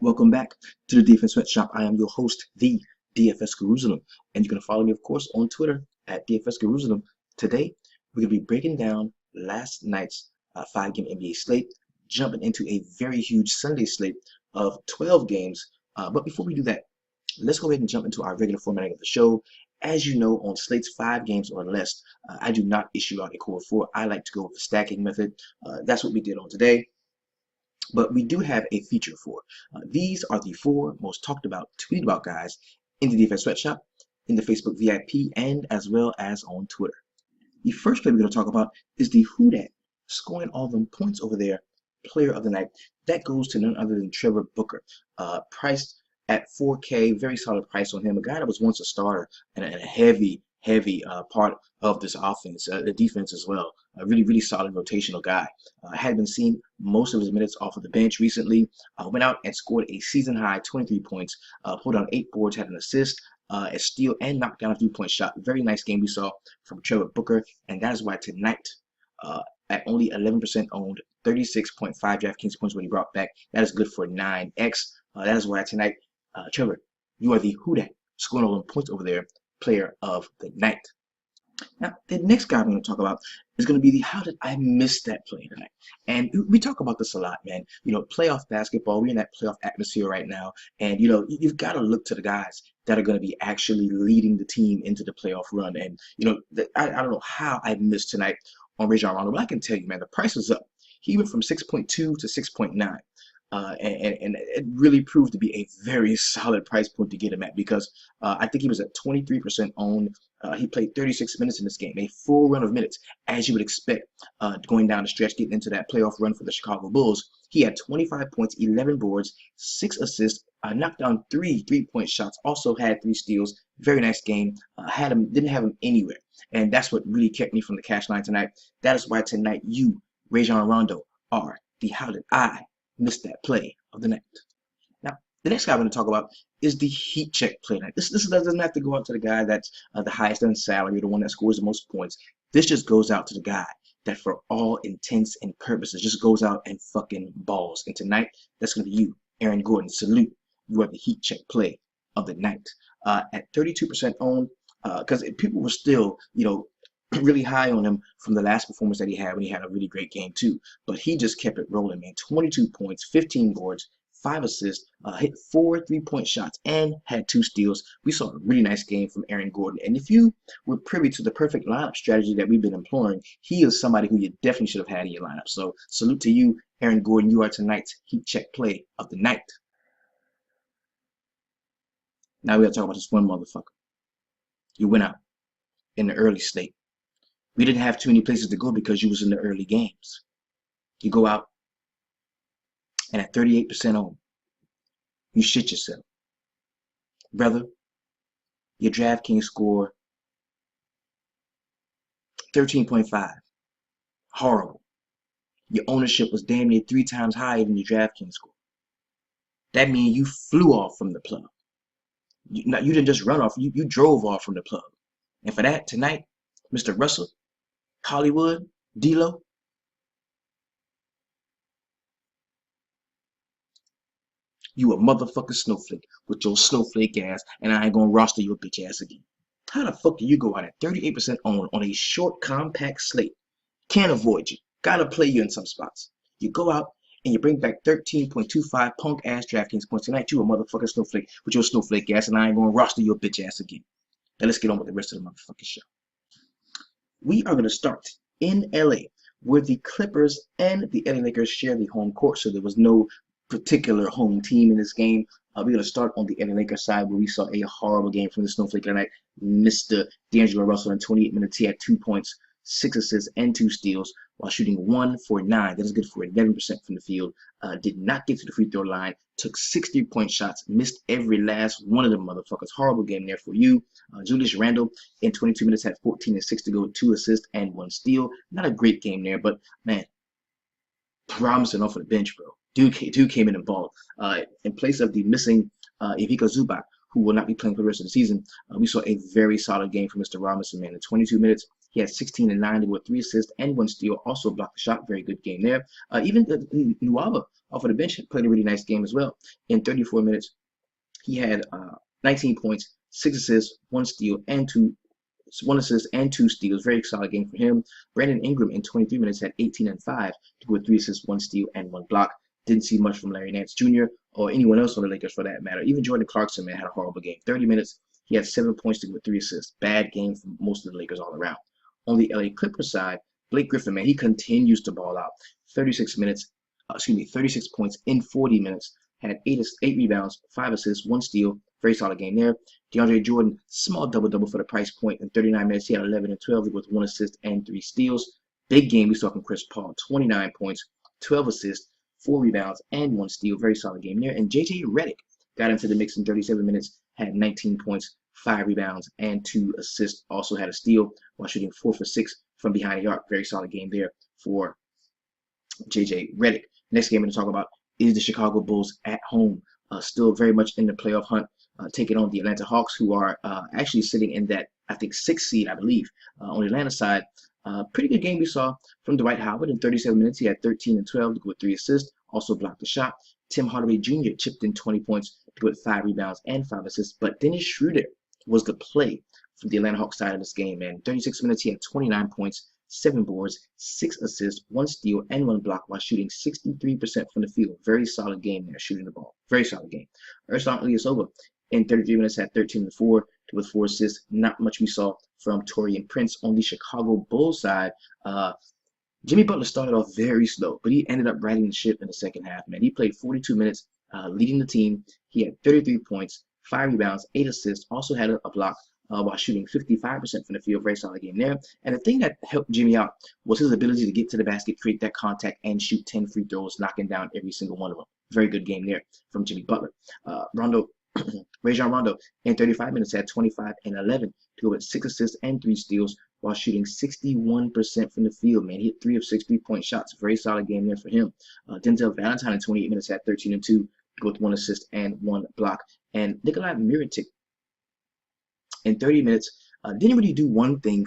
Welcome back to the Defense Sweatshop. I am your host, the DFS Jerusalem, and you can follow me, of course, on Twitter at DFS Jerusalem. Today, we're going to be breaking down last night's five-game NBA slate, jumping into a very huge Sunday slate of 12 games. But before we do that, let's go ahead and jump into our regular formatting of the show. As you know, on slates 5 games or less, I do not issue out a core 4. I like to go with the stacking method. That's what we did on today. But we do have a feature for. These are the 4 most talked about, tweeted about guys in the Defense Sweatshop, in the Facebook VIP, and as well as on Twitter. The first player we're going to talk about is the Who Dat, scoring all them points over there, player of the night. That goes to none other than Trevor Booker, priced at 4K, very solid price on him. A guy that was once a starter and a heavy part of this offense, the defense as well. A really solid rotational guy. Had been seeing most of his minutes off of the bench recently. Went out and scored a season high 23 points. Pulled down 8 boards, had an assist, a steal, and knocked down a 3-point shot. Very nice game we saw from Trevor Booker, and that is why tonight, at only 11% owned, 36.5 DraftKings points when he brought back. That is good for 9x. That is why tonight, Trevor, you are the Who Dat, scoring all them points over there, player of the night. Now, the next guy I'm going to talk about is going to be the how did I miss that play tonight? And we talk about this a lot, man. You know, playoff basketball, we're in that playoff atmosphere right now. And, you know, you've got to look to the guys that are going to be actually leading the team into the playoff run. And, you know, I don't know how I missed tonight on Rajon Rondo, but I can tell you, man, the price is up. He went from 6.2 to 6.9. And it really proved to be a very solid price point to get him at because I think he was at 23% owned. He played 36 minutes in this game, a full run of minutes, as you would expect going down the stretch, getting into that playoff run for the Chicago Bulls. He had 25 points, 11 boards, 6 assists, knocked down 3 3-point shots, also had 3 steals. Very nice game. Didn't have him anywhere. And that's what really kept me from the cash line tonight. That is why tonight you, Rajon Rondo, are the how did I missed that play of the night. Now, the next guy I'm going to talk about is the heat check play night. This doesn't have to go out to the guy that's the highest in salary, the one that scores the most points. This just goes out to the guy that for all intents and purposes just goes out and fucking balls. And tonight, that's going to be you, Aaron Gordon. Salute. You are the heat check play of the night. At 32% owned, because people were still, you know, really high on him from the last performance that he had when he had a really great game too. But he just kept it rolling, man. 22 points, 15 boards, 5 assists, hit 4 3-point shots, and had 2 steals. We saw a really nice game from Aaron Gordon. And if you were privy to the perfect lineup strategy that we've been employing, he is somebody who you definitely should have had in your lineup. So salute to you, Aaron Gordon. You are tonight's heat check play of the night. Now we gotta talk about this one motherfucker. You went out in the early slate. We didn't have too many places to go because you was in the early games. You go out, and at 38% owned, you shit yourself. Brother, your DraftKings score 13.5. Horrible. Your ownership was damn near 3 times higher than your DraftKings score. That means you flew off from the plug. You didn't just run off, you drove off from the plug. And for that, tonight, Mr. Russell, Hollywood, D-Lo, you a motherfucking snowflake with your snowflake ass, and I ain't gonna roster your bitch ass again. How the fuck do you go out at 38% owned on a short, compact slate? Can't avoid you. Gotta play you in some spots. You go out and you bring back 13.25 punk ass DraftKings points tonight. You a motherfucking snowflake with your snowflake ass, and I ain't gonna roster your bitch ass again. Now let's get on with the rest of the motherfucking show. We are going to start in LA, where the Clippers and the LA Lakers share the home court, so there was no particular home team in this game. We're going to start on the LA Lakers side, where we saw a horrible game from the Snowflake tonight. Mr. D'Angelo Russell in 28 minutes, he had 2 points, 6 assists, and 2 steals, while shooting 1 for 9. That is good for 11% from the field. Did not get to the free throw line. Took 6 3-point shots. Missed every last one of them motherfuckers. Horrible game there for you. Julius Randle in 22 minutes had 14 and 6 to go, 2 assists and 1 steal. Not a great game there, but man, Robinson off of the bench, bro. Dude came in and balled. In place of the missing Ivica Zubac, who will not be playing for the rest of the season, we saw a very solid game from Mr. Robinson, man. In 22 minutes, He had 16 and 9 with 3 assists and 1 steal. Also blocked the shot. Very good game there. Even Nuwaba off of the bench played a really nice game as well. In 34 minutes, he had 19 points, 6 assists, 1 steal, and 1 assist and 2 steals. Very solid game for him. Brandon Ingram in 23 minutes had 18 and 5 with 3 assists, 1 steal, and 1 block. Didn't see much from Larry Nance Jr. or anyone else on the Lakers for that matter. Even Jordan Clarkson, man, had a horrible game. 30 minutes, he had 7 points with 3 assists. Bad game for most of the Lakers all around. On the LA Clippers side, Blake Griffin, man, he continues to ball out. 36 points in 40 minutes. Had 8 rebounds, 5 assists, 1 steal. Very solid game there. DeAndre Jordan, small double-double for the price point. In 39 minutes, he had 11 and 12 with 1 assist and 3 steals. Big game we saw from Chris Paul. 29 points, 12 assists, 4 rebounds, and 1 steal. Very solid game there. And JJ Redick got into the mix in 37 minutes, had 19 points, 5 rebounds, and 2 assists. Also had a steal while shooting 4 for 6 from behind the arc. Very solid game there for JJ Redick. Next game I'm going to talk about is the Chicago Bulls at home. Still very much in the playoff hunt, taking on the Atlanta Hawks, who are actually sitting in that, I think, 6th seed, I believe. On the Atlanta side, pretty good game we saw from Dwight Howard. In 37 minutes, he had 13 and 12 with 3 assists, also blocked the shot. Tim Hardaway Jr. chipped in 20 points with 5 rebounds and 5 assists, but Dennis Schroeder was the play from the Atlanta Hawks side of this game, man. 36 minutes, he had 29 points, 7 boards, 6 assists, 1 steal, and 1 block while shooting 63% from the field. Very solid game there, shooting the ball. Very solid game. Ersan Ilyasova in 33 minutes had 13 and 4 with 4 assists. Not much we saw from Taurean Prince. On the Chicago Bulls side, Jimmy Butler started off very slow, but he ended up riding the ship in the second half, man. He played 42 minutes, leading the team. He had 33 points, 5 rebounds, 8 assists, also had a block while shooting 55% from the field. Very solid game there. And the thing that helped Jimmy out was his ability to get to the basket, create that contact, and shoot 10 free throws, knocking down every single one of them. Very good game there from Jimmy Butler. Rajon Rondo in 35 minutes had 25 and 11 to go with 6 assists and 3 steals while shooting 61% from the field, man. He hit 3 of 6 3-point shots. Very solid game there for him. Denzel Valentine in 28 minutes had 13 and 2 with 1 assist and 1 block. And Nikolai Mirotic in 30 minutes didn't really do one thing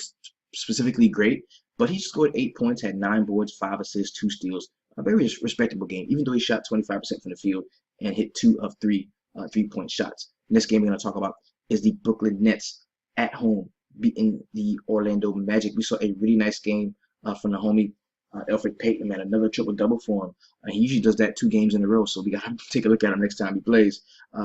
specifically great, but he scored 8 points, had 9 boards, 5 assists, 2 steals. A very respectable game, even though he shot 25% from the field and hit 2 of 3 3-point shots. Next game we're going to talk about is the Brooklyn Nets at home beating the Orlando Magic. We saw a really nice game from the homie Elfrid Payton, man. Another triple-double for him. He usually does that 2 games in a row, so we got to take a look at him next time he plays.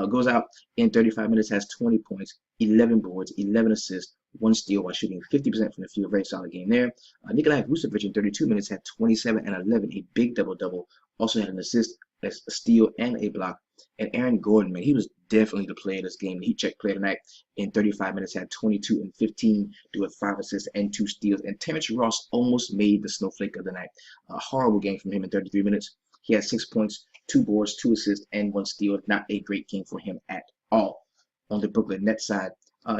Goes out in 35 minutes, has 20 points, 11 boards, 11 assists, 1 steal while shooting 50% from the field. Very solid game there. Nikolai Vucevic in 32 minutes had 27 and 11, a big double-double. Also had an assist, a steal, and a block. And Aaron Gordon, man, he was definitely the player of this game. The Heat check player tonight in 35 minutes had 22 and 15, with 5 assists and 2 steals. And Terrence Ross almost made the snowflake of the night. A horrible game from him in 33 minutes. He had 6 points, 2 boards, 2 assists, and 1 steal. Not a great game for him at all. On the Brooklyn Nets side,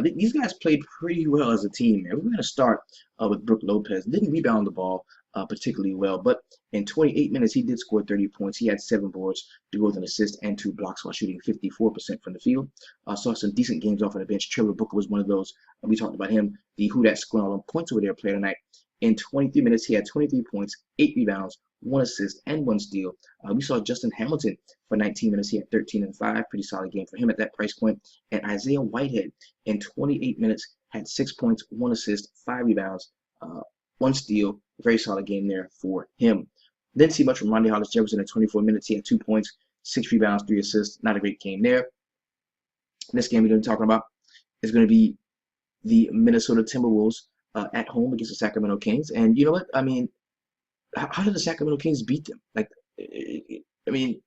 these guys played pretty well as a team, man. We're going to start with Brook Lopez. Didn't rebound the ball particularly well, but in 28 minutes, he did score 30 points. He had 7 boards, 2 with an assist, and 2 blocks while shooting 54% from the field. Saw some decent games off of the bench. Trevor Booker was one of those. We talked about him, the Who Dat scoring all them points over there player tonight. In 23 minutes, he had 23 points, 8 rebounds, 1 assist, and 1 steal. We saw Justin Hamilton for 19 minutes. He had 13 and 5. Pretty solid game for him at that price point. And Isaiah Whitehead in 28 minutes had 6 points, 1 assist, 5 rebounds, 1 steal. Very solid game there for him. Didn't see much from Rondae Hollis-Jefferson in 24 minutes. He had 2 points, 6 rebounds, 3 assists. Not a great game there. This game we're going to be talking about is going to be the Minnesota Timberwolves at home against the Sacramento Kings. And you know what? I mean, how did the Sacramento Kings beat them? Like, I mean,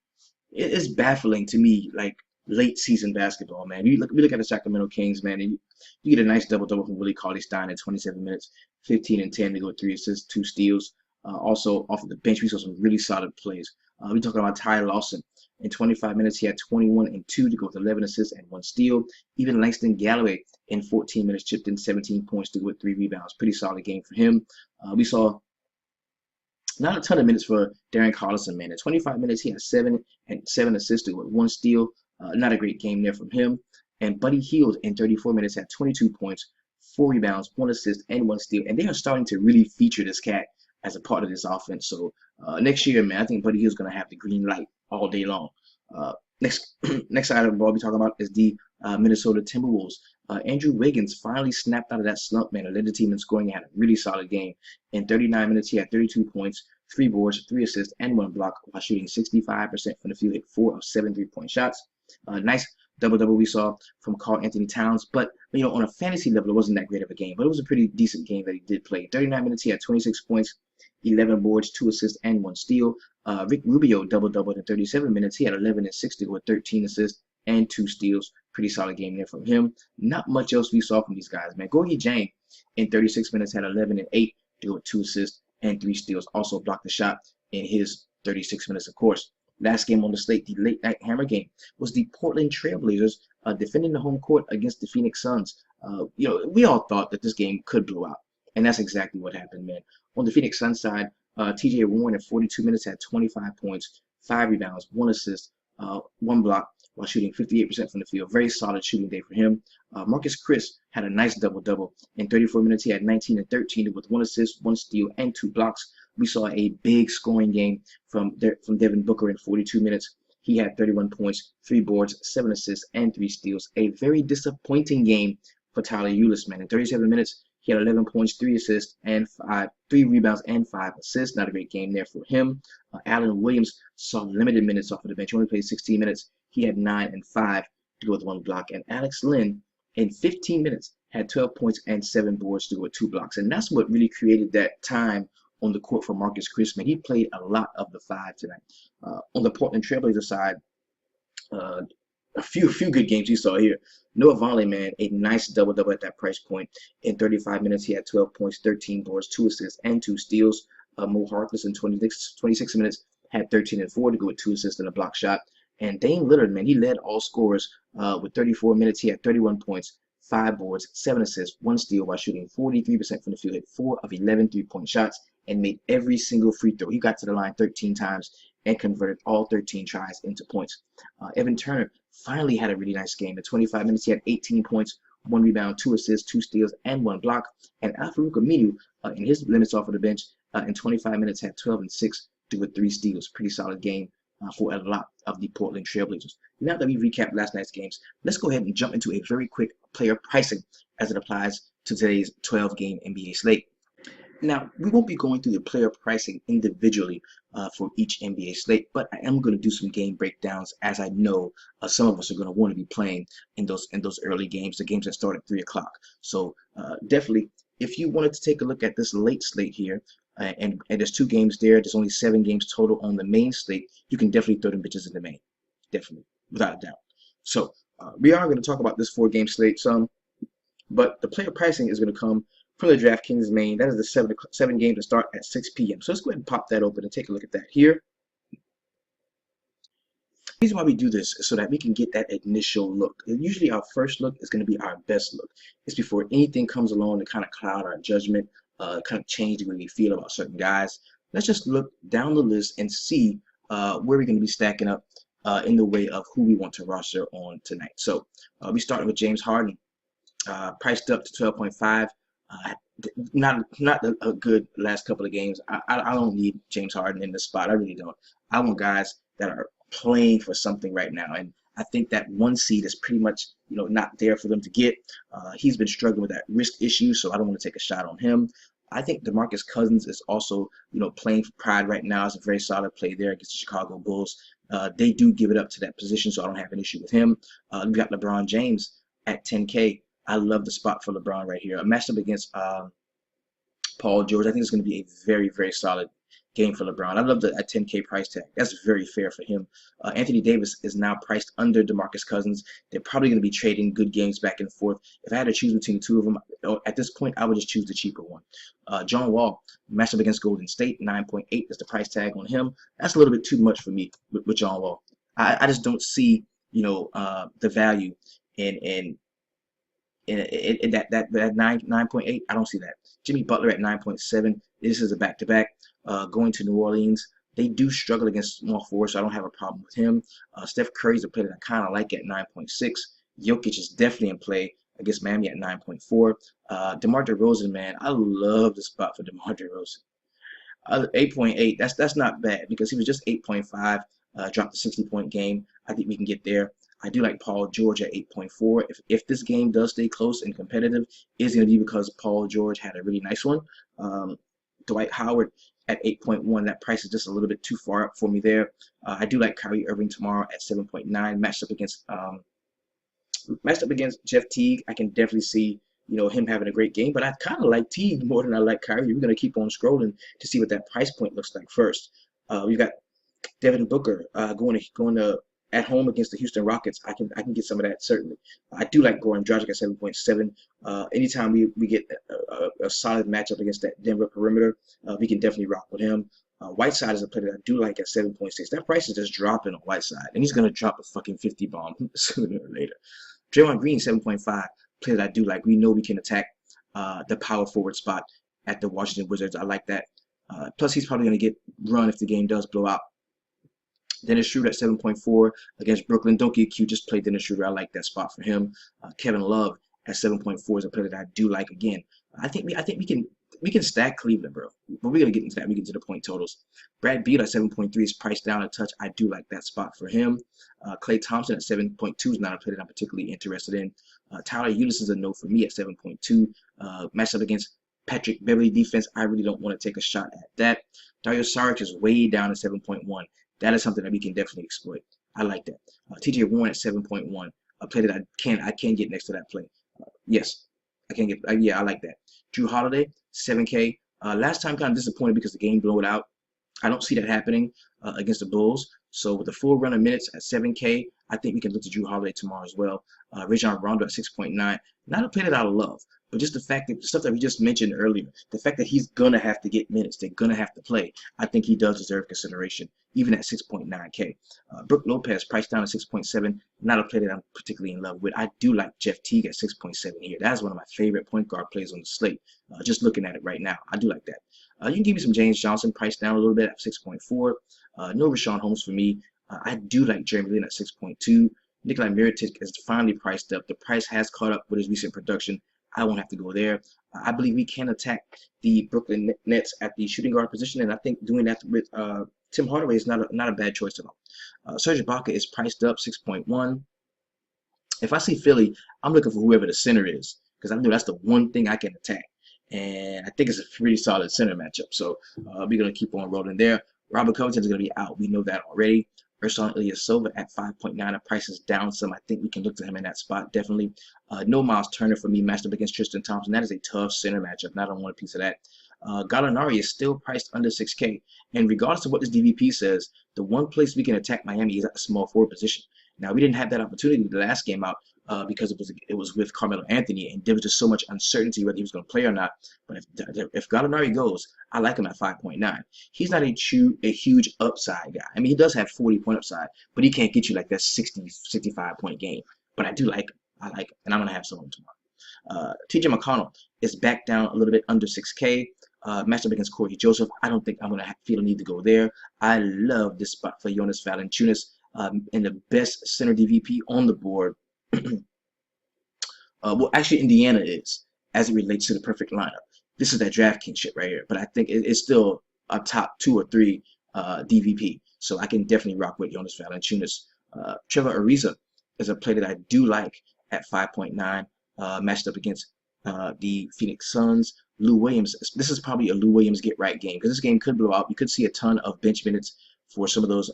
it is baffling to me, like, late season basketball, man. We look at the Sacramento Kings, man, and you get a nice double-double from Willie Cauley-Stein in 27 minutes, 15 and 10 to go 3 assists, 2 steals. Also, off of the bench, we saw some really solid plays. We're talking about Ty Lawson. In 25 minutes, he had 21 and 2 to go with 11 assists and 1 steal. Even Langston Galloway in 14 minutes chipped in 17 points to go with 3 rebounds. Pretty solid game for him. We saw not a ton of minutes for Darren Collison, man. In 25 minutes, he had 7 assists with 1 steal. Not a great game there from him. And Buddy Hield in 34 minutes had 22 points, 4 rebounds, 1 assist, and 1 steal. And they are starting to really feature this cat as a part of this offense. So next year, man, I think Buddy Hield's going to have the green light all day long. Next next item we'll be talking about is the Minnesota Timberwolves. Andrew Wiggins finally snapped out of that slump, man, and led the team in scoring. He had a really solid game. In 39 minutes, he had 32 points, 3 boards, 3 assists, and 1 block while shooting 65% from the field, hit 4 of 7 3-point shots. Nice double-double we saw from Karl-Anthony Towns, but on a fantasy level, it wasn't that great of a game, but it was a pretty decent game that he did play. 39 minutes, he had 26 points, 11 boards, 2 assists, and 1 steal. Rick Rubio double-doubled in 37 minutes. He had 11 and 6 with 13 assists and 2 steals. Pretty solid game there from him. Not much else we saw from these guys, man. Gorgui Dieng in 36 minutes had 11 and 8 with 2 assists and 3 steals. Also blocked the shot in his 36 minutes, of course. Last game on the slate, the late night hammer game, was the Portland Trailblazers defending the home court against the Phoenix Suns. We all thought that this game could blow out, and that's exactly what happened, man. On the Phoenix Suns side, TJ Warren in 42 minutes had 25 points, 5 rebounds, 1 assist, 1 block, while shooting 58% from the field. Very solid shooting day for him. Marcus Chris had a nice double-double. In 34 minutes, he had 19 and 13 with 1 assist, 1 steal, and 2 blocks. We saw a big scoring game from Devin Booker in 42 minutes. He had 31 points, 3 boards, 7 assists, and 3 steals. A very disappointing game for Tyler Ulis, man. In 37 minutes, he had 11 points, 3 assists, and 3 rebounds, and 5 assists. Not a great game there for him. Allen Williams saw limited minutes off of the bench. He only played 16 minutes. He had 9 and 5 to go with 1 block. And Alex Len, in 15 minutes, had 12 points and 7 boards to go with 2 blocks. And that's what really created that time on the court for Marcus Chris, man. He played a lot of the 5 tonight. On the Portland Trailblazers side, a few good games you saw here. Noah Vonleh, man, a nice double-double at that price point. In 35 minutes, he had 12 points, 13 boards, 2 assists, and 2 steals. Mo Harkless in 26 minutes had 13 and 4 to go with 2 assists and a block shot. And Dame Lillard, man, he led all scorers with 34 minutes. He had 31 points, 5 boards, 7 assists, 1 steal while shooting 43% from the field, hit 4 of 11 3-point shots, and made every single free throw. He got to the line 13 times and converted all 13 tries into points. Evan Turner finally had a really nice game. In 25 minutes, he had 18 points, 1 rebound, 2 assists, 2 steals, and 1 block. And Al-Farouq Aminu, in his minutes off of the bench, in 25 minutes, had 12 and 6 with 3 steals. Pretty solid game for a lot of the Portland Trailblazers. Now that we recapped last night's games, let's go ahead and jump into a very quick player pricing as it applies to today's 12-game NBA slate. Now, we won't be going through the player pricing individually for each NBA slate, but I am going to do some game breakdowns, as I know some of us are going to want to be playing in those early games, the games that start at 3 o'clock. So definitely, if you wanted to take a look at this late slate here, and there's 2 games there's only 7 games total on the main slate, you can definitely throw them bitches in the main, definitely, without a doubt. So we are going to talk about this 4-game slate some, but the player pricing is going to come from the DraftKings main. That is the 7 games that start at 6 p.m. So let's go ahead and pop that open and take a look at that here. The reason why we do this is so that we can get that initial look. And usually our first look is going to be our best look. It's before anything comes along to kind of cloud our judgment, kind of change the way we feel about certain guys. Let's just look down the list and see where we're going to be stacking up in the way of who we want to roster on tonight. So we started with James Harden, priced up to 12.5. Not a good last couple of games. I don't need James Harden in this spot. I really don't. I want guys that are playing for something right now, and I think that 1 seed is pretty much not there for them to get. He's been struggling with that wrist issue, so I don't want to take a shot on him. I think DeMarcus Cousins is also playing for pride right now. It's a very solid play there against the Chicago Bulls. They do give it up to that position, so I don't have an issue with him. We got LeBron James at 10K. I love the spot for LeBron right here. A matchup against Paul George. I think it's going to be a very, very solid game for LeBron. I love the 10K price tag. That's very fair for him. Anthony Davis is now priced under DeMarcus Cousins. They're probably going to be trading good games back and forth. If I had to choose between the 2 of them, at this point, I would just choose the cheaper one. John Wall, matchup against Golden State, 9.8 is the price tag on him. That's a little bit too much for me with John Wall. I just don't see, the value in that 9.8. I don't see that. Jimmy Butler at 9.7. This is a back-to-back. Going to New Orleans, they do struggle against small forwards, so I don't have a problem with him. Steph Curry's a player that I kind of like at 9.6. Jokic is definitely in play against Miami at 9.4. DeMar DeRozan, man, I love the spot for DeMar DeRozan. 8.8, that's not bad because he was just 8.5, dropped a 60-point game. I think we can get there. I do like Paul George at 8.4. If this game does stay close and competitive, it's going to be because Paul George had a really nice one. Dwight Howard at 8.1. That price is just a little bit too far up for me there. I do like Kyrie Irving tomorrow at 7.9. Matched up against Jeff Teague. I can definitely see him having a great game, but I kind of like Teague more than I like Kyrie. We're going to keep on scrolling to see what that price point looks like first. We've got Devin Booker going to at home against the Houston Rockets. I can get some of that certainly. I do like Goran Dragic at 7.7. Anytime we get a solid matchup against that Denver perimeter, we can definitely rock with him. Whiteside is a player that I do like at 7.6. That price is just dropping on Whiteside, and he's going to drop a fucking 50 bomb sooner or later. Draymond Green 7.5. Player that I do like. We know we can attack the power forward spot at the Washington Wizards. I like that. Plus, he's probably going to get run if the game does blow out. Dennis Schroeder at 7.4 against Brooklyn. Don't get cute. Just play Dennis Schroeder. I like that spot for him. Kevin Love at 7.4 is a player that I do like again. I think we can stack Cleveland, bro. But we're gonna get into that. We get to the point totals. Brad Beal at 7.3 is priced down a touch. I do like that spot for him. Klay Thompson at 7.2 is not a player that I'm particularly interested in. Tyler Ulis is a no for me at 7.2. Matched up against Patrick Beverly defense, I really don't want to take a shot at that. Dario Saric is way down at 7.1. That is something that we can definitely exploit. I like that. TJ Warren at 7.1, a play that I can get next to that play. Yes, I can get. Yeah, I like that. Drew Holiday, 7K. Last time kind of disappointed because the game blew it out. I don't see that happening against the Bulls. So with the full run of minutes at 7K, I think we can look to Drew Holiday tomorrow as well. Rajon Rondo at 6.9. Not a play that I love, but just the fact that the stuff that we just mentioned earlier, the fact that he's gonna have to get minutes, they're gonna have to play. I think he does deserve consideration, even at 6.9K. Brook Lopez priced down at 6.7. Not a play that I'm particularly in love with. I do like Jeff Teague at 6.7 here. That's one of my favorite point guard plays on the slate. Just looking at it right now, I do like that. You can give me some James Johnson priced down a little bit at 6.4. No Richaun Holmes for me. I do like Jeremy Lin at 6.2. Nikolai Mirotic is finally priced up. The price has caught up with his recent production. I won't have to go there. I believe we can attack the Brooklyn Nets at the shooting guard position, and I think doing that with Tim Hardaway is not a bad choice at all. Serge Ibaka is priced up 6.1. If I see Philly, I'm looking for whoever the center is because I know that's the one thing I can attack, and I think it's a pretty solid center matchup. So we're gonna keep on rolling there. Robert Covington is gonna be out. We know that already. Ersan Ilyasova at 5.9. The price is down some. I think we can look to him in that spot, definitely. No Miles Turner for me, matched up against Tristan Thompson. That is a tough center matchup, and I don't want a piece of that. Gallinari is still priced under 6K. And regardless of what this DVP says, the one place we can attack Miami is at the small forward position. Now, we didn't have that opportunity the last game out because it was with Carmelo Anthony, and there was just so much uncertainty whether he was going to play or not. But if Gallinari goes, I like him at 5.9. He's not a huge upside guy. I mean, he does have 40-point upside, but he can't get you like that 60, 65-point game. But I do like him. I like him, and I'm going to have some of him tomorrow. TJ McConnell is back down a little bit under 6K. Matched up against Corey Joseph. I don't think I'm going to feel a need to go there. I love this spot for Jonas Valanciunas in the best center DVP on the board. Well, actually, Indiana is, as it relates to the perfect lineup. This is that DraftKings shit right here, but I think it's still a top 2 or 3 DVP. So I can definitely rock with Jonas Valanciunas. Trevor Ariza is a player that I do like at 5.9, matched up against the Phoenix Suns. Lou Williams, this is probably a Lou Williams get-right game because this game could blow out. You could see a ton of bench minutes for some of those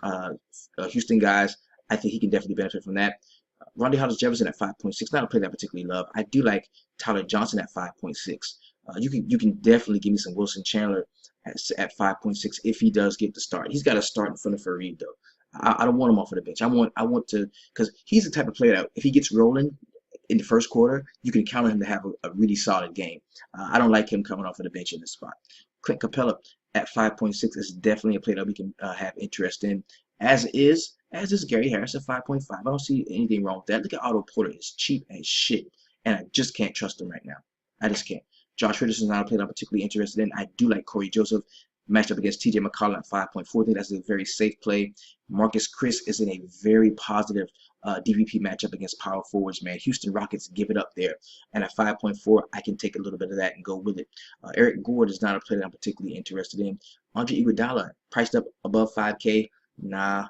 Houston guys. I think he can definitely benefit from that. Rondae Hollis-Jefferson at 5.6, not a play that I particularly love. I do like Tyler Johnson at 5.6. You can definitely give me some Wilson Chandler at 5.6 if he does get the start. He's got to start in front of Fareed though. I don't want him off of the bench. I want to, because he's the type of player that if he gets rolling in the first quarter, you can count on him to have a really solid game. I don't like him coming off of the bench in this spot. Clint Capella at 5.6 is definitely a player that we can have interest in. As is Gary Harris at 5.5. I don't see anything wrong with that. Look at Otto Porter. It's cheap as shit, and I just can't trust him right now. I just can't. Josh Richardson is not a player I'm particularly interested in. I do like Corey Joseph. matched up against TJ McCollum at 5.4. I think that's a very safe play. Marcus Chris is in a very positive DVP matchup against power forwards, man. Houston Rockets give it up there. And at 5.4, I can take a little bit of that and go with it. Eric Gord is not a player that I'm particularly interested in. Andre Iguodala, priced up above 5K. Nah.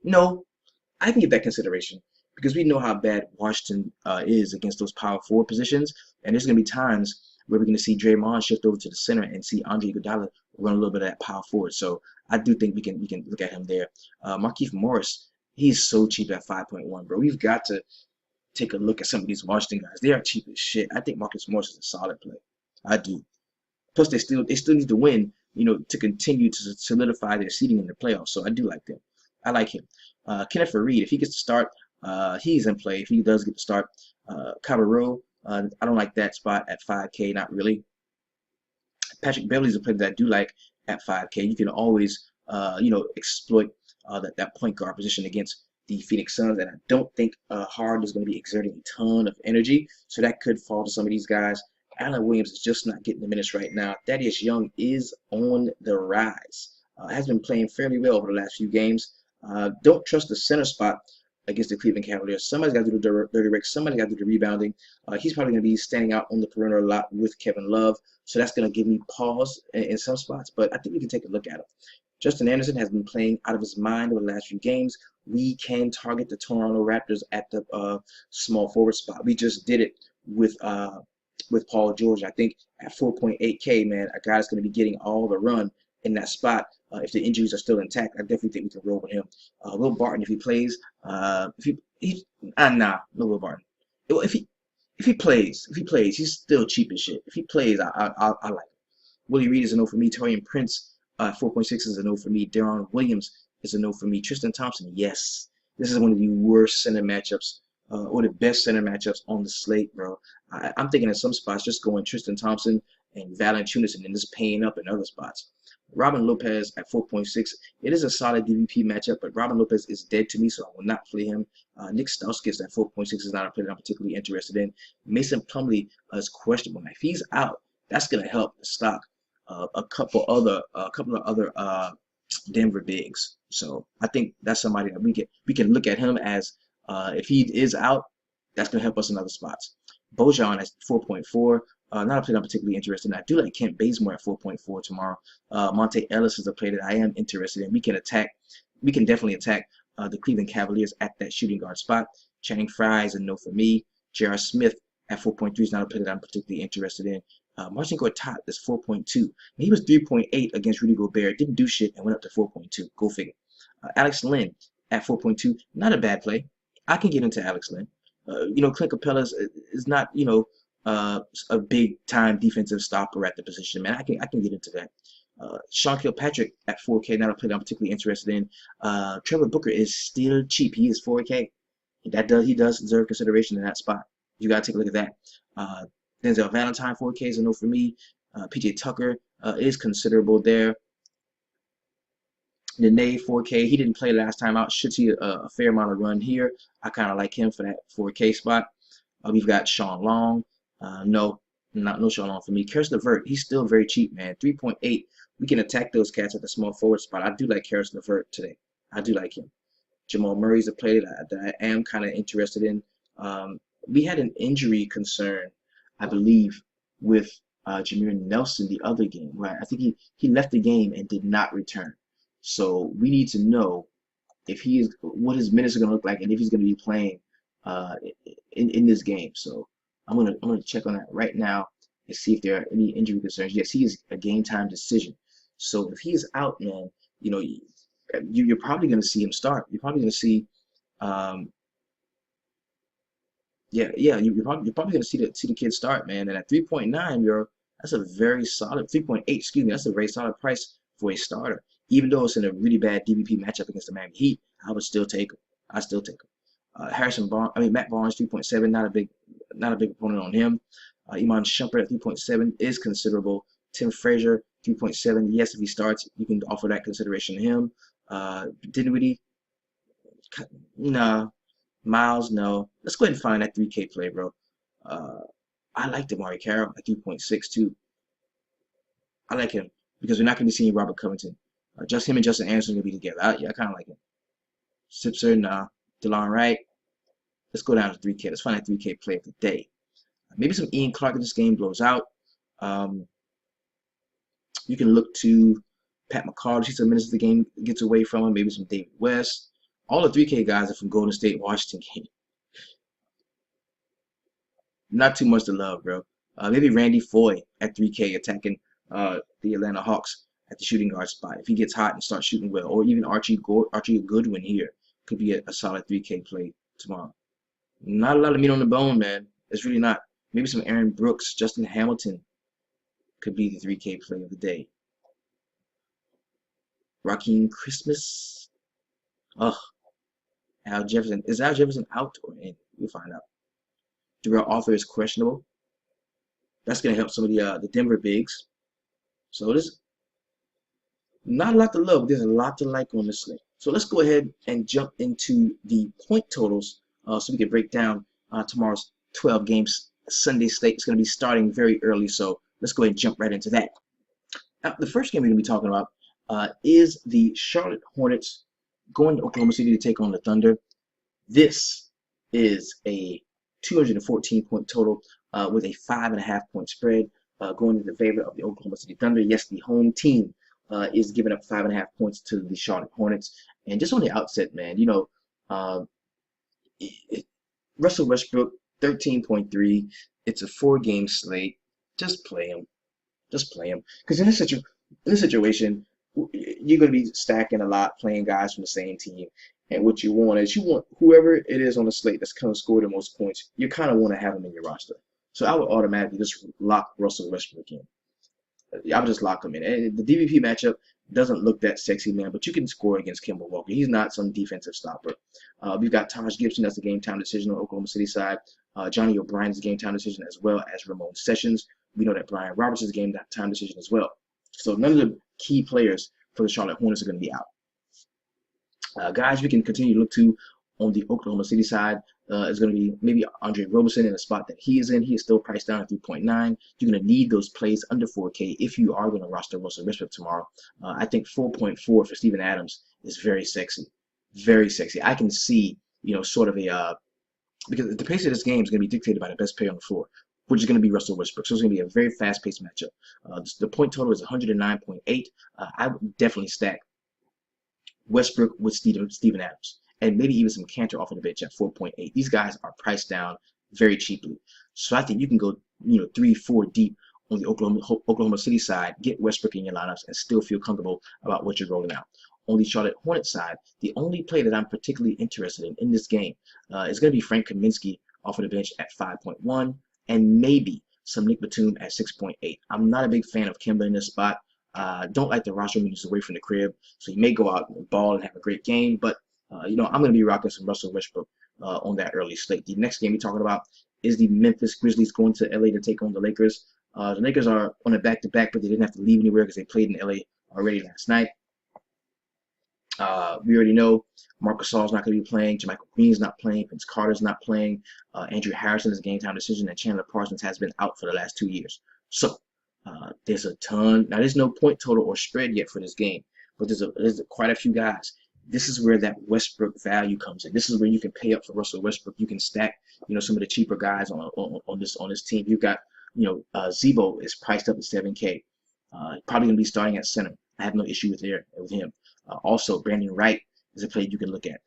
No, I can give that consideration because we know how bad Washington is against those power forward positions. And there's going to be times where we're going to see Draymond shift over to the center and see Andre Iguodala run a little bit of that power forward. So I do think we can look at him there. Markieff Morris, he's so cheap at 5.1, bro. We've got to take a look at some of these Washington guys. They are cheap as shit. I think Marcus Morris is a solid play. I do. Plus, they still need to win, to continue to solidify their seeding in the playoffs. So I do like them. I like him. Kenneth Faried, if he gets to start, he's in play. If he does get to start, Cabarro, I don't like that spot at 5K, not really. Patrick Beverley's a player that I do like at 5K. You can always, exploit that point guard position against the Phoenix Suns, and I don't think Harden is going to be exerting a ton of energy, so that could fall to some of these guys. Allen Williams is just not getting the minutes right now. Thaddeus Young is on the rise. Has been playing fairly well over the last few games. Don't trust the center spot against the Cleveland Cavaliers. Somebody's got to do the dirty work. Somebody's got to do the rebounding. He's probably going to be standing out on the perimeter a lot with Kevin Love. So that's going to give me pause in some spots. But I think we can take a look at him. Justin Anderson has been playing out of his mind over the last few games. We can target the Toronto Raptors at the small forward spot. We just did it with Paul George. I think at 4.8K, man, a guy that's going to be getting all the run in that spot. If the injuries are still intact, I definitely think we can roll with him. Will Barton, if he plays, no Will Barton. If he plays, he's still cheap as shit. If he plays, I like him. Willie Reed is a no for me. Taurean Prince, 4.6 is a no for me. Deron Williams is a no for me. Tristan Thompson, yes. This is one of the worst center matchups, or the best center matchups on the slate, bro. I'm thinking in some spots just going Tristan Thompson and Valanciunas and then just paying up in other spots. Robin Lopez at 4.6. It is a solid DVP matchup, but Robin Lopez is dead to me, so I will not play him. Nick Stauskas at 4.6 is not a player I'm particularly interested in. Mason Plumlee is questionable. Now, if he's out, that's going to help the stock a couple of other Denver bigs. So I think that's somebody that we can look at him as if he is out, that's going to help us in other spots. Bojan at 4.4. Not a player I'm particularly interested in. I do like Kent Bazemore at 4.4 tomorrow. Monte Ellis is a player that I am interested in. We can definitely attack the Cleveland Cavaliers at that shooting guard spot. Channing Frye is a no for me. J.R. Smith at 4.3 is not a player that I'm particularly interested in. Marcin Gortat is 4.2. He was 3.8 against Rudy Gobert. Didn't do shit and went up to 4.2. Go figure. Alex Len at 4.2. Not a bad play. I can get into Alex Len. Clint Capella is not, a big time defensive stopper at the position, man. I can get into that. Sean Kilpatrick at 4K, not a player I'm particularly interested in. Trevor Booker is still cheap. He is 4K. He does deserve consideration in that spot. You gotta take a look at that. Denzel Valentine 4K is a no for me. PJ Tucker is considerable there. Nene 4K, he didn't play last time out. Should see a fair amount of run here. I kind of like him for that 4K spot. We've got Sean Long. No Sean Long for me. Karis LeVert, he's still very cheap, man. 3.8. We can attack those cats at the small forward spot. I do like Karis LeVert today. I do like him. Jamal Murray's a player that I am kind of interested in. We had an injury concern, I believe, with Jameer Nelson the other game, where I think he left the game and did not return. So we need to know if what his minutes are going to look like and if he's going to be playing in this game. So I'm gonna check on that right now and see if there are any injury concerns. Yes, he is a game time decision. So if he is out, man, you're probably going to see him start. You're probably going to see, you're probably going to see the kid start, man. And at 3.9, that's a very solid 3.8. Excuse me, that's a very solid price for a starter. Even though it's in a really bad DVP matchup against the Miami Heat, I would still take him. I still take him. Matt Barnes 3.7, not a big opponent on him. Iman Shumpert at 3.7 is considerable. Tim Frazier 3.7. Yes, if he starts, you can offer that consideration to him. Dinwiddie, nah. Miles, no. Let's go ahead and find that 3K play, bro. I like DeMarre Carroll at 3.6 too. I like him because we're not going to be seeing Robert Covington. Just him and Justin Anderson going to be together. Yeah, I kind of like him. Sipser, nah. DeLon Wright. Let's go down to 3K. Let's find a 3K play of the day. Maybe some Ian Clark if this game blows out. You can look to Pat McCall. See some minutes the game gets away from him. Maybe some David West. All the 3K guys are from Golden State, Washington game. Not too much to love, bro. Maybe Randy Foye at 3K attacking the Atlanta Hawks at the shooting guard spot. If he gets hot and starts shooting well, or even Archie Goodwin here could be a solid 3K play tomorrow. Not a lot of meat on the bone, man. It's really not. Maybe some Aaron Brooks, Justin Hamilton could be the 3K play of the day. Raheem Christmas. Ugh. Al Jefferson. Is Al Jefferson out or in? We'll find out. Darrell Arthur is questionable. That's going to help some of the Denver bigs. So there's not a lot to love, but there's a lot to like on this slate. So let's go ahead and jump into the point totals so we can break down tomorrow's 12 games Sunday slate. It's going to be starting very early, so let's go ahead and jump right into that. Now, the first game we're going to be talking about is the Charlotte Hornets going to Oklahoma City to take on the Thunder. This is a 214-point total with a 5.5-point spread going in the favor of the Oklahoma City Thunder. Yes, the home team is giving up 5.5 points to the Charlotte Hornets. And just on the outset, man, you know, Russell Westbrook, 13.3. It's a 4-game slate. Just play him. Just play him. Because in this situation, you're going to be stacking a lot, playing guys from the same team. And what you want is whoever it is on the slate that's going to score the most points, you kind of want to have them in your roster. So I would automatically just lock Russell Westbrook in. I would just lock him in. And the DVP matchup doesn't look that sexy, man, but you can score against Kemba Walker. He's not some defensive stopper. We've got Taj Gibson. That's a game-time decision on Oklahoma City side. Johnny O'Brien's a game-time decision as well as Ramon Sessions. We know that Brian Roberts is a game-time decision as well. So none of the key players for the Charlotte Hornets are going to be out. Guys we can continue to look to on the Oklahoma City side is going to be maybe Andre Roberson in the spot that he is in. He is still priced down at 3.9. You're going to need those plays under 4K if you are going to roster Russell Westbrook tomorrow. I think 4.4 for Steven Adams is very sexy. Very sexy. I can see, you know, sort of a because the pace of this game is going to be dictated by the best player on the floor, which is going to be Russell Westbrook. So it's going to be a very fast-paced matchup. The point total is 109.8. I would definitely stack Westbrook with Steven Adams, and maybe even some Cantor off of the bench at 4.8. These guys are priced down very cheaply. So I think you can go, you know, 3-4 deep on the Oklahoma City side, get Westbrook in your lineups, and still feel comfortable about what you're rolling out. On the Charlotte Hornets side, the only play that I'm particularly interested in this game is going to be Frank Kaminsky off of the bench at 5.1, and maybe some Nick Batum at 6.8. I'm not a big fan of Kemba in this spot. Don't like the roster moves away from the crib, so he may go out and ball and have a great game, but you know, I'm going to be rocking some Russell Westbrook on that early slate. The next game we're talking about is the Memphis Grizzlies going to LA to take on the Lakers. The Lakers are on a back-to-back, but they didn't have to leave anywhere because they played in LA already last night. We already know Marc Gasol's not going to be playing, JaMychal Green's not playing, Vince Carter's not playing, Andrew Harrison is a game-time decision, and Chandler Parsons has been out for the last 2 years. So there's a ton. Now, there's no point total or spread yet for this game, but there's quite a few guys. This is where that Westbrook value comes in. This is where you can pay up for Russell Westbrook. You can stack, you know, some of the cheaper guys on this team. You've got, you know, Zebo is priced up at 7K. Probably going to be starting at center. I have no issue with him. Also, Brandon Wright is a play you can look at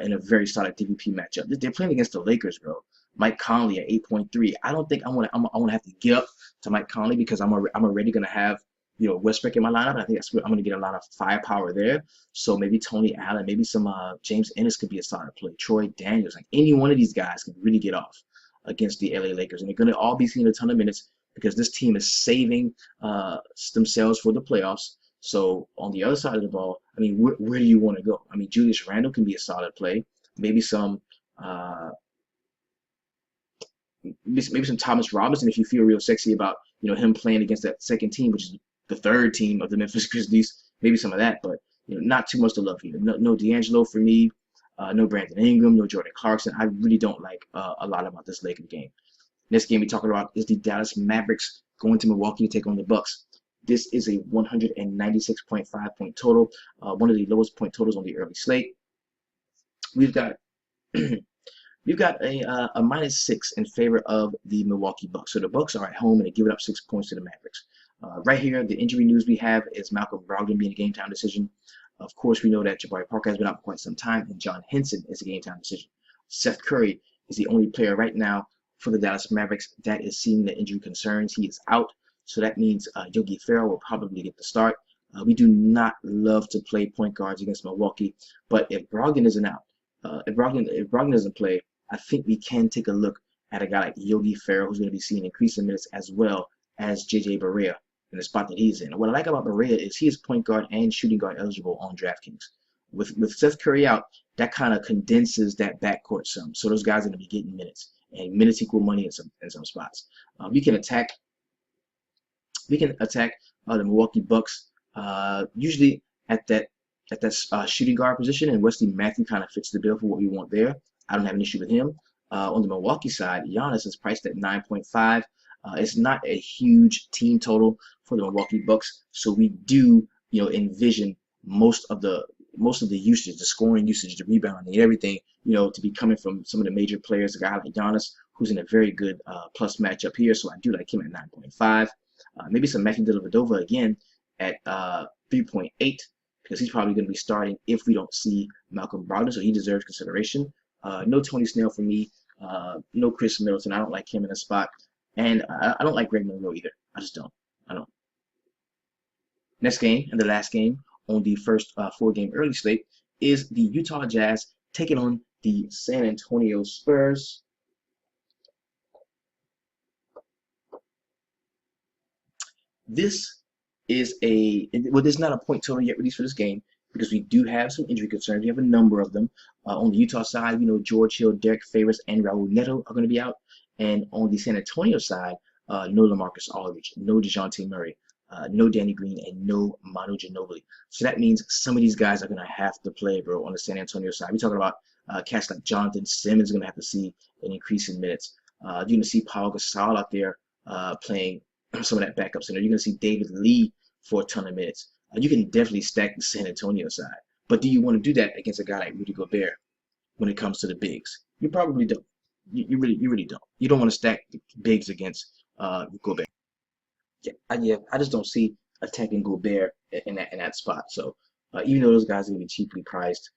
in a very solid DVP matchup. They're playing against the Lakers, bro. Mike Conley at 8.3. I don't think I want to have to get up to Mike Conley because I'm already going to have, you know, Westbrook in my lineup. I think that's where I'm going to get a lot of firepower there. So maybe Tony Allen, maybe some James Ennis could be a solid play. Troy Daniels, like any one of these guys can really get off against the LA Lakers, and they're going to all be seeing a ton of minutes because this team is saving themselves for the playoffs. So on the other side of the ball, I mean, where do you want to go? I mean, Julius Randle can be a solid play. Maybe some Thomas Robinson if you feel real sexy about, you know, him playing against that second team, which is the third team of the Memphis Grizzlies. Maybe some of that, but you know, not too much to love here. No D'Angelo for me. No Brandon Ingram. No Jordan Clarkson. I really don't like a lot about this Lakers game. Next game we're talking about is the Dallas Mavericks going to Milwaukee to take on the Bucks. This is a 196.5 point total, one of the lowest point totals on the early slate. We've got we've got a -6 in favor of the Milwaukee Bucks. So the Bucks are at home and they're giving up 6 points to the Mavericks. Right here, the injury news we have is Malcolm Brogdon being a game time decision. Of course, we know that Jabari Parker has been out for quite some time, and John Henson is a game time decision. Seth Curry is the only player right now for the Dallas Mavericks that is seeing the injury concerns. He is out, so that means Yogi Ferrell will probably get the start. We do not love to play point guards against Milwaukee, but if Brogdon isn't out, if Brogdon doesn't play, I think we can take a look at a guy like Yogi Ferrell, who's going to be seeing increasing minutes, as well as JJ Barea in the spot that he's in. And what I like about Barea is he is point guard and shooting guard eligible on DraftKings. With Seth Curry out, that kind of condenses that backcourt some. So those guys are going to be getting minutes, and minutes equal money in some spots. We can attack the Milwaukee Bucks usually at that shooting guard position, and Wesley Matthews kind of fits the bill for what we want there. I don't have an issue with him. On the Milwaukee side, Giannis is priced at 9.5. It's not a huge team total for the Milwaukee Bucks, so we do, envision most of the usage, the scoring usage, the rebounding, and everything, to be coming from some of the major players. A guy like Giannis, who's in a very good plus matchup here, so I do like him at 9.5. Maybe some Matthew Dellavedova again at 3.8, because he's probably going to be starting if we don't see Malcolm Brogdon, so he deserves consideration. No Tony Snell for me. No Chris Middleton. I don't like him in a spot. And I don't like Greg Monroe either. I just don't. I don't. Next game, and the last game on the first 4-game early slate, is the Utah Jazz taking on the San Antonio Spurs. This is there's not a point total yet released for this game, because we do have some injury concerns. We have a number of them. On the Utah side, George Hill, Derek Favors, and Raul Neto are going to be out. And on the San Antonio side, no LaMarcus Aldridge, no DeJounte Murray, no Danny Green, and no Manu Ginobili. So that means some of these guys are going to have to play, bro, on the San Antonio side. We're talking about cats like Jonathan Simmons going to have to see an increase in minutes. You're going to see Paul Gasol out there playing some of that backup center. You're going to see David Lee for a ton of minutes. You can definitely stack the San Antonio side. But do you want to do that against a guy like Rudy Gobert when it comes to the bigs? You probably don't. You really don't. You don't want to stack the bigs against Gobert. Yeah, I just don't see attacking Gobert in that spot. So even though those guys are going to be cheaply priced,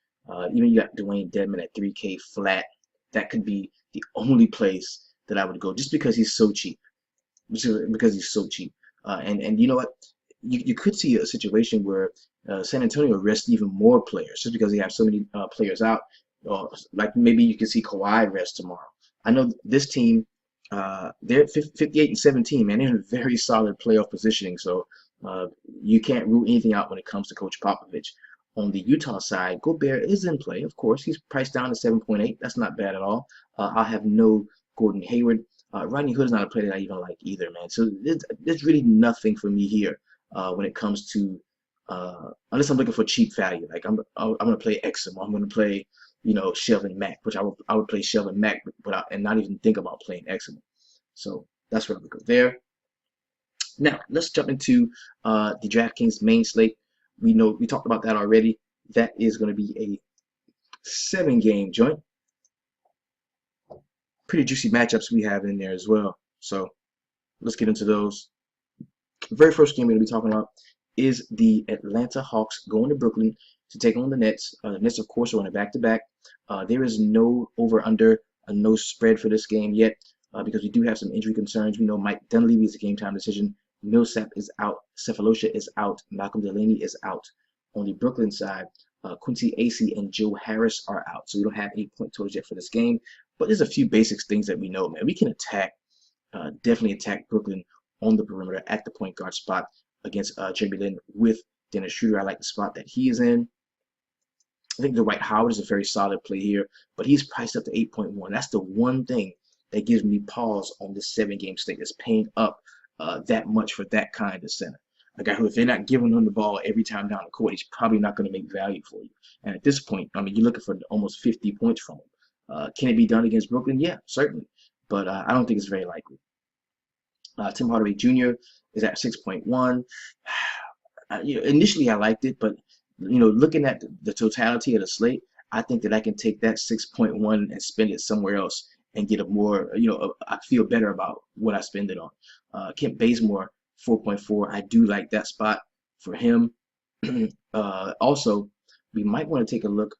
even you got Dwayne Dedmon at 3K flat, that could be the only place that I would go, just because he's so cheap. Because he's so cheap. And you know what? You could see a situation where San Antonio rests even more players just because they have so many players out. Like maybe you can see Kawhi rest tomorrow. I know this team, they're at 58-17, man. They're in a very solid playoff positioning, so you can't rule anything out when it comes to Coach Popovich. On the Utah side, Gobert is in play, of course. He's priced down to 7.8. That's not bad at all. I'll have no Gordon Hayward. Rodney Hood is not a player that I even like either, man. So there's really nothing for me here when it comes to unless I'm looking for cheap value. Like I'm gonna play Exum. I'm gonna play Shelvin Mack, which I would play Shelvin Mack and not even think about playing Exum. So that's where I'm gonna go there. Now let's jump into the DraftKings main slate. We talked about that already. That is going to be a 7-game joint. Pretty juicy matchups we have in there as well. So let's get into those. The very first game we're going to be talking about is the Atlanta Hawks going to Brooklyn to take on the Nets. The Nets, of course, are on a back-to-back. There is no over-under, no spread for this game yet because we do have some injury concerns. We know Mike Dunleavy is a game-time decision. Millsap is out. Cephalosha is out. Malcolm Delaney is out. On the Brooklyn side, Quincy Acey and Joe Harris are out. So we don't have any point totals yet for this game. But there's a few basic things that we know, man. We can definitely attack Brooklyn on the perimeter at the point guard spot against Jeremy Lin with Dennis Schroeder. I like the spot that he is in. I think Dwight Howard is a very solid play here, but he's priced up to 8.1. That's the one thing that gives me pause on this 7-game slate. Is paying up that much for that kind of center. A guy who, if they're not giving him the ball every time down the court, he's probably not going to make value for you. And at this point, I mean, you're looking for almost 50 points from him. Can it be done against Brooklyn? Yeah, certainly. But I don't think it's very likely. Tim Hardaway Jr. is at 6.1. Initially I liked it, but looking at the totality of the slate, I think that I can take that 6.1 and spend it somewhere else and get a more, I feel better about what I spend it on. Kent Bazemore, 4.4. I do like that spot for him. Also, we might want to take a look.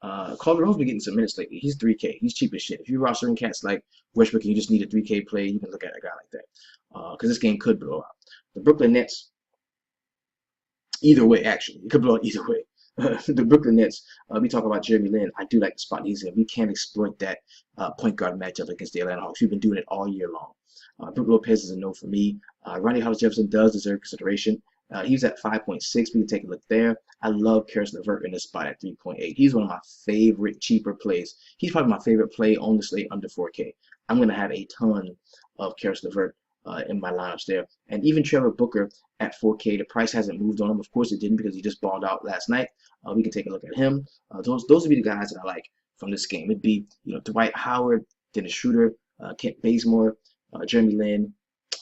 Calderon's been getting some minutes lately. He's 3K. He's cheap as shit. If you're rostering cats like Westbrook and you just need a 3K play, you can look at a guy like that. Because this game could blow out. The Brooklyn Nets, either way, actually. It could blow out either way. The Brooklyn Nets, we talk about Jeremy Lin. I do like the spot he's in. We can't exploit that point guard matchup against the Atlanta Hawks. We've been doing it all year long. Brook Lopez is a no for me. Ronnie Hollis-Jefferson does deserve consideration. He's at 5.6. We can take a look there. I love Caris LeVert in this spot at 3.8. He's one of my favorite cheaper plays. He's probably my favorite play on the slate under 4K. I'm going to have a ton of Caris LeVert in my lineups there. And even Trevor Booker at 4K. The price hasn't moved on him. Of course, it didn't because he just balled out last night. We can take a look at him. Those would be the guys that I like from this game. It'd be Dwight Howard, Dennis Schroeder, Kent Bazemore, Jeremy Lin,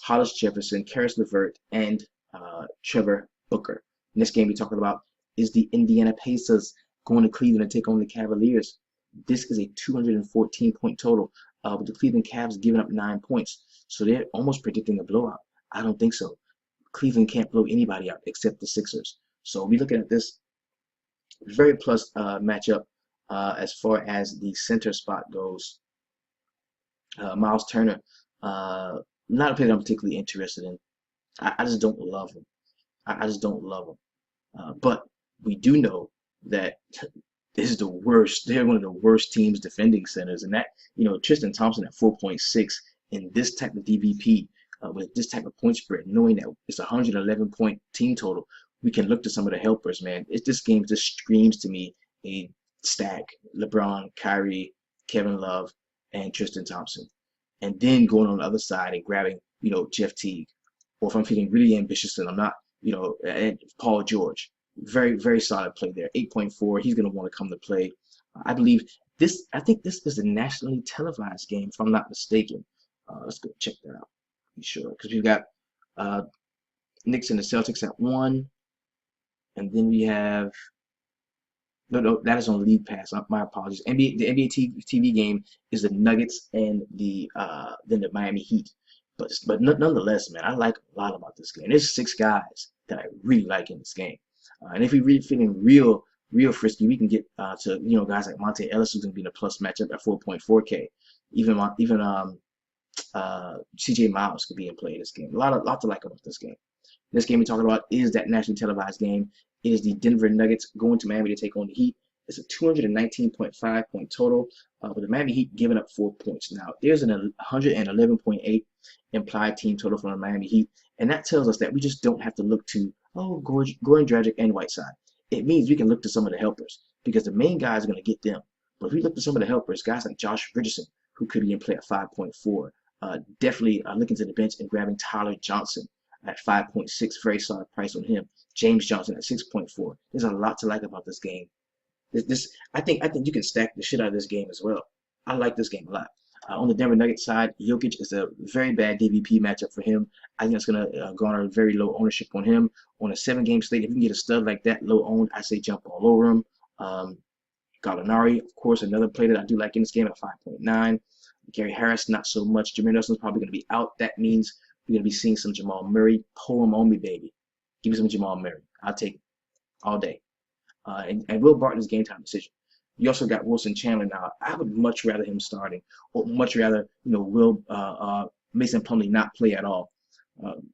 Hollis Jefferson, Caris LeVert, and Trevor Booker. In this game, we're talking about is the Indiana Pacers going to Cleveland and take on the Cavaliers. This is a 214-point total, with the Cleveland Cavs giving up 9 points. So they're almost predicting a blowout. I don't think so. Cleveland can't blow anybody out except the Sixers. So we're looking at this very plus matchup as far as the center spot goes. Miles Turner, not a player I'm particularly interested in. I just don't love him. I just don't love him. But we do know that this is the worst. They're one of the worst teams defending centers, and that Tristan Thompson at 4.6 in this type of DVP with this type of point spread, knowing that it's a 111-point team total, we can look to some of the helpers. Man, this game just screams to me a stack: LeBron, Kyrie, Kevin Love, and Tristan Thompson, and then going on the other side and grabbing Jeff Teague, or if I'm feeling really ambitious and I'm not, and Paul George. Very, very solid play there. 8.4. He's going to want to come to play. I believe this. I think this is a nationally televised game, if I'm not mistaken. Let's go check that out. Be sure, because we've got Knicks and the Celtics at 1, and then we have no, that is on League Pass. My apologies. The NBA TV game is the Nuggets and then the Miami Heat. But nonetheless, man, I like a lot about this game. There's 6 guys that I really like in this game. And if we really feeling real frisky, we can get to guys like Monte Ellis, who's going to be in a plus matchup at 4.4K. Even CJ Miles could be in play in this game. A lot to like about this game. This game we're talking about is that nationally televised game. It is the Denver Nuggets going to Miami to take on the Heat. It's a 219.5 point total, with the Miami Heat giving up 4 points. Now, there's an 111.8 implied team total from the Miami Heat, and that tells us that we just don't have to look to Goran Dragic and Whiteside. It means we can look to some of the helpers, because the main guys are going to get them. But if we look to some of the helpers, guys like Josh Richardson, who could be in play at 5.4, definitely looking to the bench and grabbing Tyler Johnson at 5.6, very solid price on him. James Johnson at 6.4. There's a lot to like about this game. I think you can stack the shit out of this game as well. I like this game a lot. On the Denver Nuggets side, Jokic is a very bad DVP matchup for him. I think it's going to garner very low ownership on him. On a 7-game slate, if you can get a stud like that, low owned, I say jump all over him. Gallinari, of course, another player that I do like in this game at 5.9. Gary Harris, not so much. Jameer Nelson's probably going to be out. That means we're going to be seeing some Jamal Murray. Pull him on me, baby. Give me some Jamal Murray. I'll take it all day. And Will Barton's game time decision. You also got Wilson Chandler now. I would much rather him starting, or much rather Mason Plumlee not play at all.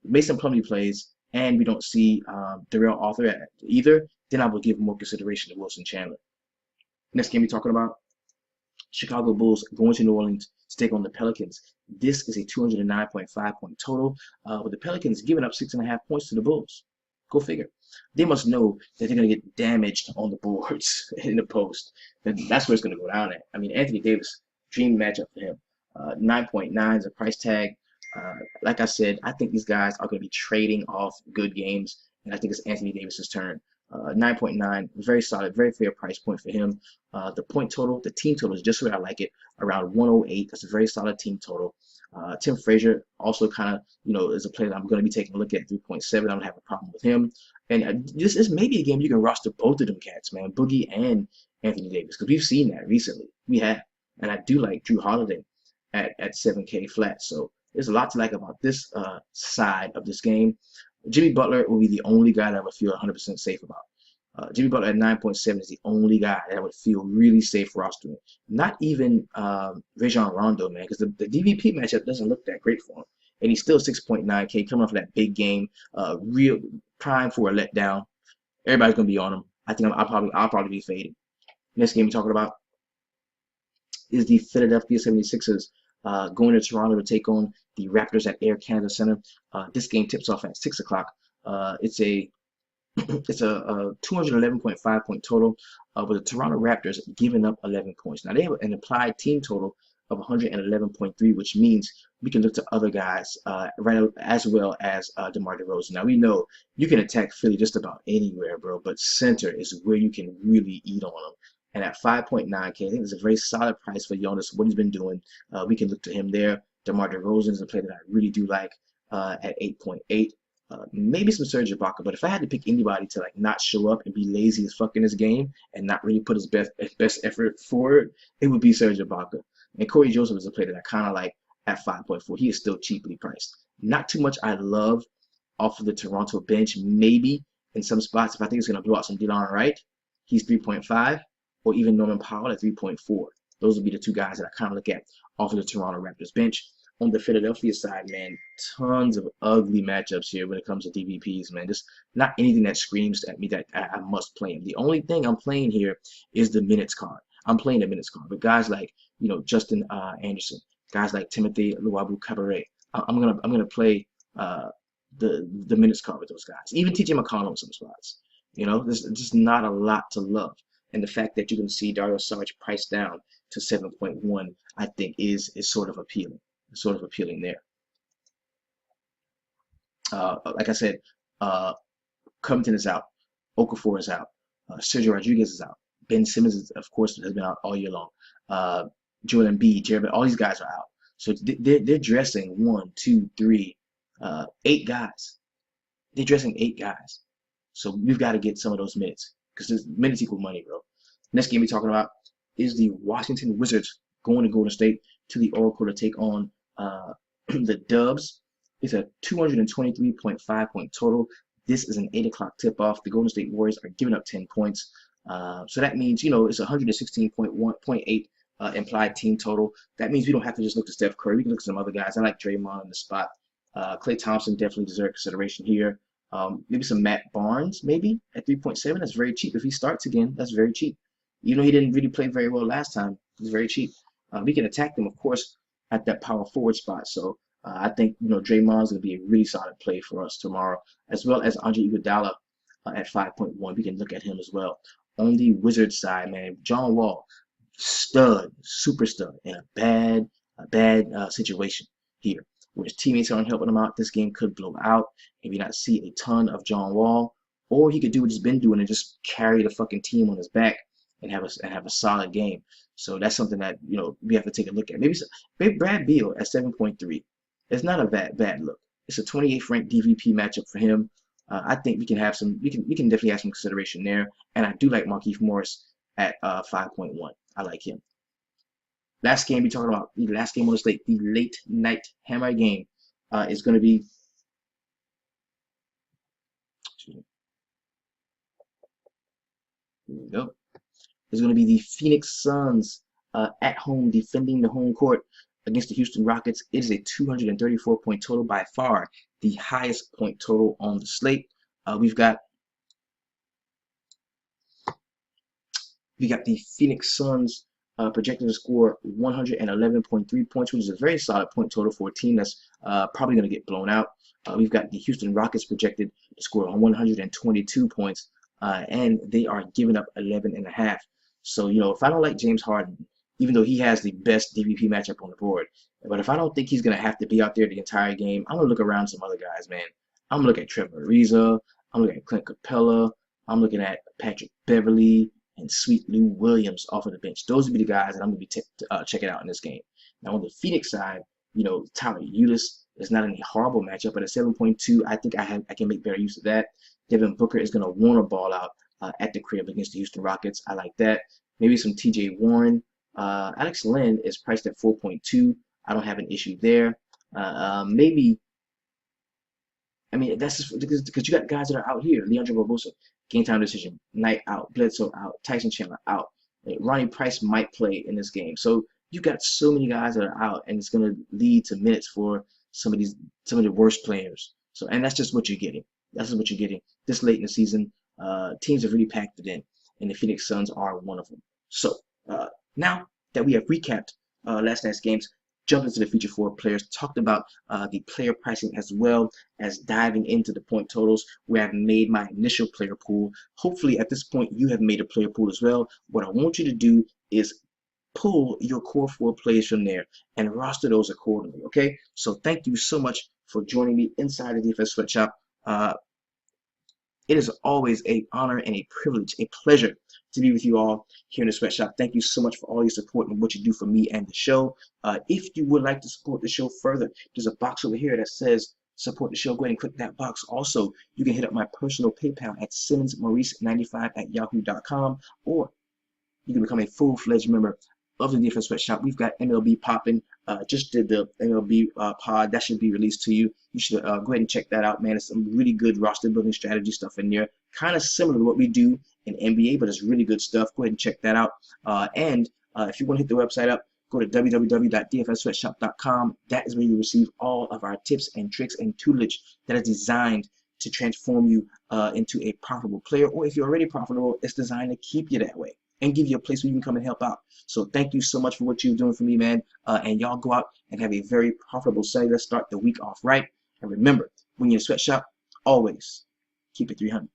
Mason Plumlee plays, and we don't see Darrell Arthur at either. Then I would give more consideration to Wilson Chandler. Next game we're talking about: Chicago Bulls going to New Orleans to take on the Pelicans. This is a 209.5 point total, with the Pelicans giving up 6.5 points to the Bulls. Go figure. They must know that they're going to get damaged on the boards in the post. And that's where it's going to go down at. I mean, Anthony Davis, dream matchup for him. 9.9 is a price tag. Like I said, I think these guys are going to be trading off good games, and I think it's Anthony Davis's turn. 9.9, very solid, very fair price point for him. The point total, the team total is just where I like it, around 108. That's a very solid team total. Tim Frazier also kind of, is a player that I'm going to be taking a look at 3.7. I don't have a problem with him. And this is maybe a game you can roster both of them cats, man, Boogie and Anthony Davis, because we've seen that recently. We have. And I do like Drew Holiday at 7K flat. So there's a lot to like about this side of this game. Jimmy Butler will be the only guy that I would feel 100% safe about. Jimmy Butler at 9.7 is the only guy that I would feel really safe rostering. Not even Rajon Rondo, man, because the DVP matchup doesn't look that great for him. And he's still 6.9K coming off of that big game, real prime for a letdown. Everybody's gonna be on him. I think I'll probably be faded. Next game we're talking about is the Philadelphia 76ers going to Toronto to take on the Raptors at Air Canada Center. This game tips off at 6 o'clock. It's a 211.5 point total, with the Toronto Raptors giving up 11 points. Now they have an implied team total of 111.3, which means we can look to other guys right as well as DeMar DeRozan. Now we know you can attack Philly just about anywhere, bro, but center is where you can really eat on them. And at 5.9K, I think it's a very solid price for Jonas, what he's been doing. We can look to him there. DeMar DeRozan is a player that I really do like at 8.8. Maybe some Serge Ibaka, but if I had to pick anybody to not show up and be lazy as fuck in this game and not really put his best effort forward, it would be Serge Ibaka. And Corey Joseph is a player that I kind of like at 5.4. He is still cheaply priced. Not too much I love off of the Toronto bench. Maybe in some spots, if I think it's going to blow out some Delon Wright, he's 3.5, or even Norman Powell at 3.4. Those would be the two guys that I kind of look at off of the Toronto Raptors bench. On the Philadelphia side, man, tons of ugly matchups here when it comes to DVPs, man. Just not anything that screams at me that I must play him. The only thing I'm playing here is the minutes card. I'm playing the minutes card. But guys like, Justin Anderson, guys like Timothy Luwawu-Cabarrot, I'm gonna play the minutes card with those guys. Even TJ McConnell in some spots. There's just not a lot to love. And the fact that you're gonna see Dario Saric priced down to 7.1, I think is sort of appealing. Sort of appealing there. Like I said, Covington is out, Okafor is out, Sergio Rodriguez is out, Ben Simmons is, of course, has been out all year long. Joel Embiid, Jared, all these guys are out. So they're dressing 1, 2, 3, 8 guys. They're dressing 8 guys. So we've got to get some of those minutes because minutes equal money, bro. Next game we're talking about is the Washington Wizards going to Golden State to the Oracle to take on the Dubs. It's a 223.5 point total. This is an 8 o'clock tip-off. The Golden State Warriors are giving up 10 points. So that means, it's 116.8 implied team total. That means we don't have to just look to Steph Curry. We can look at some other guys. I like Draymond in the spot. Klay Thompson definitely deserves consideration here. Maybe some Matt Barnes, maybe, at 3.7. That's very cheap. If he starts again, that's very cheap. Even though he didn't really play very well last time, he's very cheap. We can attack them, of course, at that power forward spot. So I think, Draymond's going to be a really solid play for us tomorrow, as well as Andre Iguodala at 5.1. We can look at him as well. On the Wizards side, man, John Wall, stud, super stud, in a bad situation here, where his teammates aren't helping him out. This game could blow out, and we not see a ton of John Wall, or he could do what he's been doing and just carry the fucking team on his back and have a solid game. So that's something that we have to take a look at. Maybe Brad Beal at 7.3. It's not a bad look. It's a 28th ranked DVP matchup for him. I think we can have some. We can definitely have some consideration there. And I do like Markieff Morris at 5.1. I like him. Last game we're talking about, the last game on the slate, the late night hammer game, is going to be. Here we go. Is going to be the Phoenix Suns at home defending the home court against the Houston Rockets. It is a 234 point total, by far the highest point total on the slate. We got the Phoenix Suns projected to score 111.3 points, which is a very solid point total for a team that's probably going to get blown out. We've got the Houston Rockets projected to score 122 points, and they are giving up 11.5. So, if I don't like James Harden, even though he has the best DVP matchup on the board, but if I don't think he's going to have to be out there the entire game, I'm going to look around some other guys, man. I'm going to look at Trevor Ariza. I'm going to look at Clint Capella. I'm looking at Patrick Beverly and Sweet Lou Williams off of the bench. Those would be the guys that I'm going to be checking out in this game. Now on the Phoenix side, you know, Tyler Ulis is not any horrible matchup, but at 7.2, I think I can make better use of that. Devin Booker is going to want to ball out at the crib against the Houston Rockets. I like that. Maybe some TJ Warren. Alex Len is priced at 4.2. I don't have an issue there. Maybe, I mean, that's just because you got guys that are out here. Leandro Barbosa, game time decision, Knight out, Bledsoe out, Tyson Chandler out. Ronnie Price might play in this game. So you got so many guys that are out, and it's going to lead to minutes for some of the worst players. So, and that's just what you're getting. That's just what you're getting this late in the season. Teams have really packed it in, and the Phoenix Suns are one of them. So now that we have recapped last night's games, jumped into the feature four players, talked about the player pricing as well as diving into the point totals, where I've made my initial player pool. Hopefully at this point you have made a player pool as well. What I want you to do is pull your core four players from there and roster those accordingly. Okay, so thank you so much for joining me inside the DFS Sweatshop. It is always an honor and a privilege, a pleasure to be with you all here in the Sweatshop. Thank you so much for all your support and what you do for me and the show. If you would like to support the show further, there's a box over here that says support the show. Go ahead and click that box. Also, you can hit up my personal PayPal at simmonsmaurice95@yahoo.com, or you can become a full-fledged member of the DFS Sweatshop. We've got MLB popping. Just did the MLB pod. That should be released to you. You should go ahead and check that out, man. It's some really good roster building strategy stuff in there. Kind of similar to what we do in NBA, but it's really good stuff. Go ahead and check that out. And if you want to hit the website up, go to www.dfssweatshop.com. That is where you receive all of our tips and tricks and tutelage that is designed to transform you into a profitable player. Or if you're already profitable, it's designed to keep you that way and give you a place where you can come and help out. So thank you so much for what you're doing for me, man. And y'all go out and have a very profitable Sunday. Let's start the week off right. And remember, when you're in a sweatshop, always keep it 300.